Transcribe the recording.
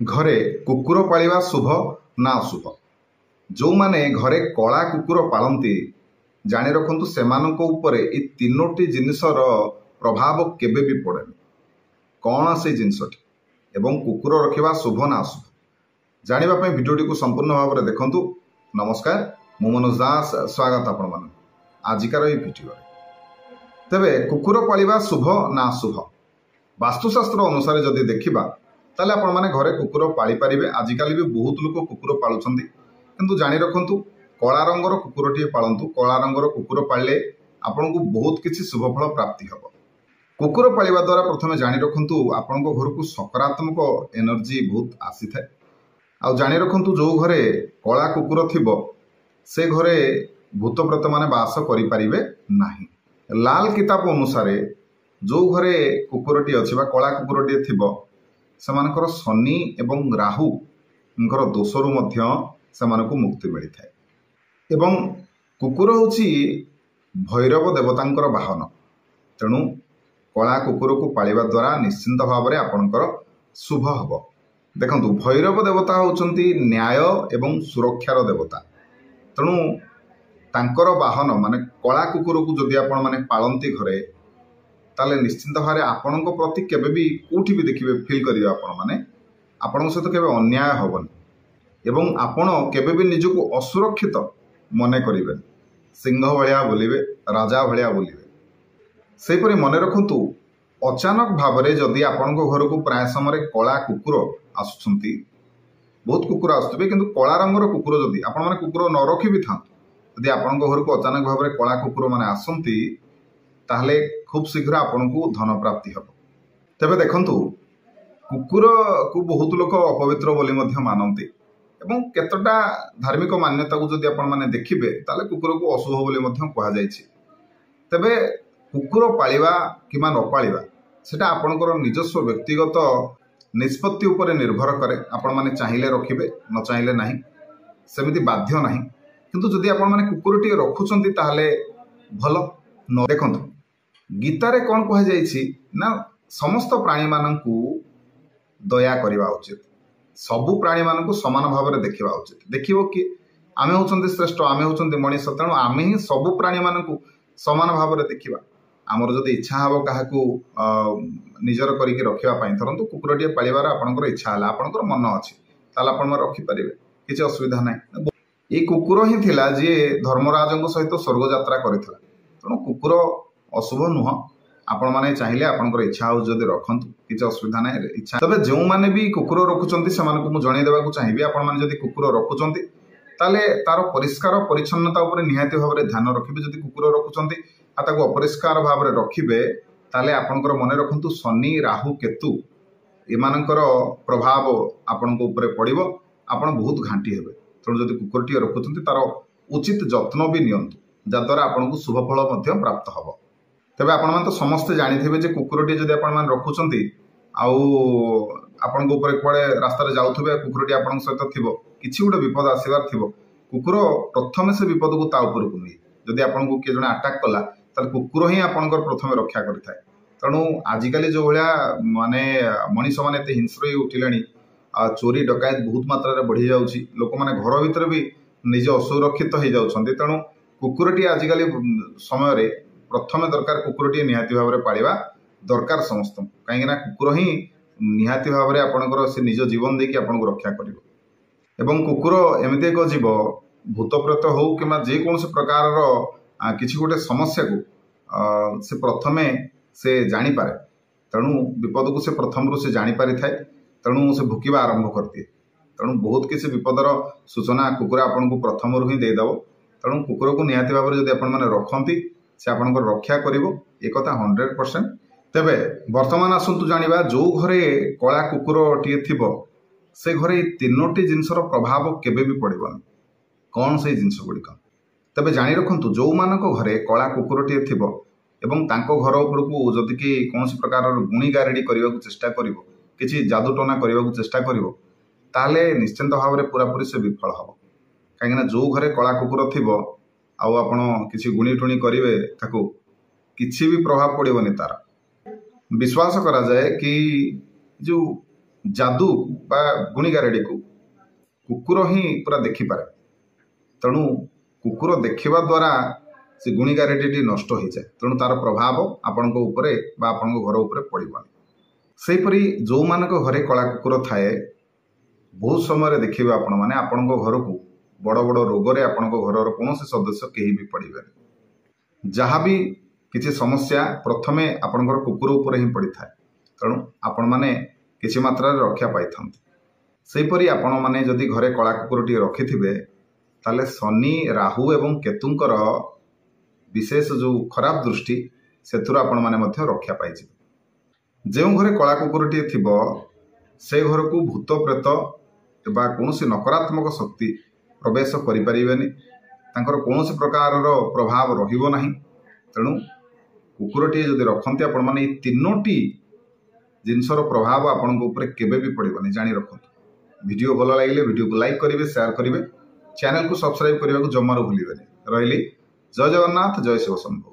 घरे कुकुर पालिबा शुभ ना अशुभ। जो माने घरे कला कुकुर पालती जानी रखु से तीनोटी जिनसर प्रभाव केबे भी पड़े कौन से जिनसटी एवं कुकुर रखिबा शुभ ना अशुभ जानापी भिडियोटी को संपूर्ण भाव में देखु। नमस्कार, मु मनोज दास, स्वागत आपण मान आजिकार ये भिडियो। तेबे कुकुर पालिबा शुभ ना अशुभ वास्तुशास्त्र अनुसार जदि देखिबा ताले आपण माने घरे कुकुर पाली पारिबे। आजिकल भी बहुत लोग कुकुर पालुछंती, किंतु जानि रखंतु कला रंगर कुकुरटीए पालंतु। कला रंगर कुकुर पालिले आपन को बहुत किछि शुभ फल प्राप्ति हबो। कुकुर पालिबा द्वारा प्रथमे जानि रखंतु आपन को घर को सकारात्मक एनर्जी बहुत आसी थाए। आ जानि रखंतु जो घरे कला कुकुर थिबो से घरे भूत प्रेत माने वास करि पारिबे नाही। लाल किताब अनुसार जो घरे कुकुरटी अछि बा कला कुकुरटी थिबो सेमानकर शनि एवं राहु दोषरु मध्य सेमानकु मुक्ति मिली थाए। एवं कुकुर होछि भैरव देवतांकर वाहन, तेणु कला कुकुर को पालिबा द्वारा निश्चिंत भाव में आपणकर शुभ हब। देखंतु भैरव देवता होचंती न्याय एवं सुरक्षार देवता, तेणु तांकर वाहन माने कला कुकुर को जदि आपण माने पालंती घरे ताले निश्चिंत भाव में आपण प्रति केबे भी कोठी भी देखिबे फील करिवे आपण माने आपण सहित केबे अन्याय होबनी एवं आपण केबे भी निजको असुरक्षित मने करिवे। सिंह भलिया बोलिबे, राजा भलिया बोलिबे। सेपरि मने रखंतु अचानक भाव में जदि आपण घर को प्राय समय कला कुकुर आसुछंती, बहुत कुकुर आसुथिबे, किंतु कला रंगर कुकुर जदि आपण माने कुकुर न रखि भी थांतु, जदि आपण घर को अचानक भाव में कला कुकुर माने आसंती ताहले खूब शीघ्र आपन को धन प्राप्ति हम। तेबे देखंतु कुकुर को बहुत लोक अपवित्र बोली मध्य मानती एवं केतटा धार्मिक मान्यता को जदि आपण माने देखिबे ताले कुकुर को अशुभ बोली मध्य कहा जायछि। तेबे कुकुर पालिबा किमा न पालिबा सेटा आपनकर निजस्व व्यक्तिगत निष्पत्ति उपरे निर्भर करे। आपण माने चाहिए रखिबे, न चाहिए नाही, सेमिति बाध्य नाही। किंतु जदि आपण माने कुकुरटी रखुचंती ताहले भल न। देखंतु गीतारे कौन कह जाइछि ना समस्त प्राणी माननकु दया करिबा उचित, सबु प्राणी माननकु समान भाव में देखिबा उचित। देखिबो कि आमे होचंती श्रेष्ठ, आमे होचंती मनीष, तेणु आमे ही सबु प्राणी माननकु समान भाव में देखिबा। आमर जदि इच्छा हबो काहाकु निजर करिके रखिबा पई, धरंतु कुकुरटिए पालिबार आपनकर इच्छा हला, आपनकर मन अछि, ताला आपण रखि परिबे, किछि असुविधा नाही। ए कुकुर ही थिला जे धर्मराजंक सहित स्वर्ग यात्रा करिथिला, तेणु कुकुर अशुभ नुह। आपण माने चाहिए आपनकर इच्छा हो जदि रखंतु, किछि असुविधा नाही। इच्छा तबे जो माने भी कुकुर रखुचंती सेमानकु मु जणै देबाकू चाहिबे, आपण माने जदि कुकुर रखुचंती ताले तार परिष्कार परिच्छन्नता उपरे निहाती भाव में ध्यान रखिबे। जदि कुकुर रखुचंती आ ताको अपरिष्कार भाव में रखिबे ताले आपनकर मने रखंतु शनि राहु केतु एमानकर प्रभाव आपनको उपरे पड़िबो, आपण बहुत घांटी हेबे। तेणु जदि कुकुरटी रखुचंती तार उचित जत्न भी नियंतु, जद्वारा आपनको शुभ फल मध्य प्राप्त हबो। तेबे आपण मान तो समस्ते जानिथिबे जे कुकुरटी जदि आपण मान रखुचंती आउ आपण को ऊपर कोड़े रास्ता रे जाउथबे, कुकुरटी आपण सहित थिबो, किछि गोटे विपद आसीबार थिबो, कुकुर प्रथमे से विपद को ता ऊपर को निए। जदि आपण को के जने अटैक कला ताले कुकुर ही आपणकर प्रथमे रक्षा करिथाय। तेणु आजिकली जो भलिया माने मनीष माने एते हिंस्र ही उठिलानी, चोरी डकायत बहुत मात्रा रे बढ़ी जाउछि, लोक माने घर भीतर भी निज असुरक्षित हो जाउछन्ती। तेणु कुकुरटी आजिकली समय रे प्रथमे दरकार कुकुरटी निहाती भाव में पालिबा दरकार समस्त, कहीं कुकुर ही निहाती भाव में आपणकर से निज जीवन देकी आपनको रक्षा करिवो। एवं कुकुर एमती एक जीव भूत प्रेत हो कि जेकोसी प्रकार किसी गोटे समस्या को से प्रथमे से जानी पारे, तेणु विपद को से प्रथम से जानी पारि थाए, तेणु से भुकिबा आरंभ करती। तेणु बहुत किसी विपदर सूचना कुकुर आपन को प्रथम ही देदेव। तेणु कुकुर को निहाती भाव में जदि आपण माने रखंती से आपनकर रक्षा करिवो, एक कथा 100%। तेबे वर्तमान आसंतु जानिबा जो घरे कला कुकुरटीए थिबो से घरे तीनोटी जिनसर प्रभाव केबे भी पड़िबनी। कौन से जिनस गुड़िक तेबे जानि रखंतु जो मानक घरे कला कुकुरटीए थिबो एवं तांको घर उपर को जदि कि कौन प्रकार गुणी गारेडी करने को चेष्टा करिवो, किछि जादूटना करने को चेष्टा करिवो, ताले निश्चिंत भाव में पूरापूरी से विफल हम। कहीं जो घरे कला कुकुर थिबो आउ आपण किछि गुणी टुणी करिवे ताको किछि भी प्रभाव पड़िबनी। तार विश्वास करा जाए कि जो जादू बा गुणीगारेडी को कुकुर ही पूरा देखिपारे। तेणु कुकुर देखिबा द्वारा से गुणीगारेडी नष्ट हो जाए। तेणु तार प्रभाव आपण उपरे बा आपण घर उपरे पड़िबनी। सेहीपरि जो मानक घरे कला कुकुर थाए बहुत समय देखिए आपण माने आपण घर को बड़ बड़ रोग रे आपण घर कौन सदस्य कहीं भी पड़े। जहाँ भी किसी समस्या प्रथमे आपणकर कुकुर उपर ही पड़ी था। तेणु आपण माने किसी मात्रा रक्षा पाई था। सेहीपरि आपण माने जदि घरे कला कुकुर टी रखिथिबे ताले शनि राहु एवं केतुंकर विशेष जो खराब दृष्टि सेथुर आपण माने मध्य रक्षा पाई जिवे। जो घरे कला कुकुर टी थिबो से घर को भूत प्रेत बा कौन नकारात्मक शक्ति प्रवेश करि परिबेनी। तांकर कौन प्रकार प्रभाव रहिबो नाही। तेणु कुकुरटी जदि रखते आपण माने तीनोटी जिनसर प्रभाव आपण ऊपर केबे भी पड़िबनी जानी रखंतु। वीडियो भल लगे वीडियो को लाइक करेंगे, शेयर करेंगे, चैनल को सब्सक्राइब करने को जमार भूलिबेनी। रहिली जय जगन्नाथ, जय शिव शंभु।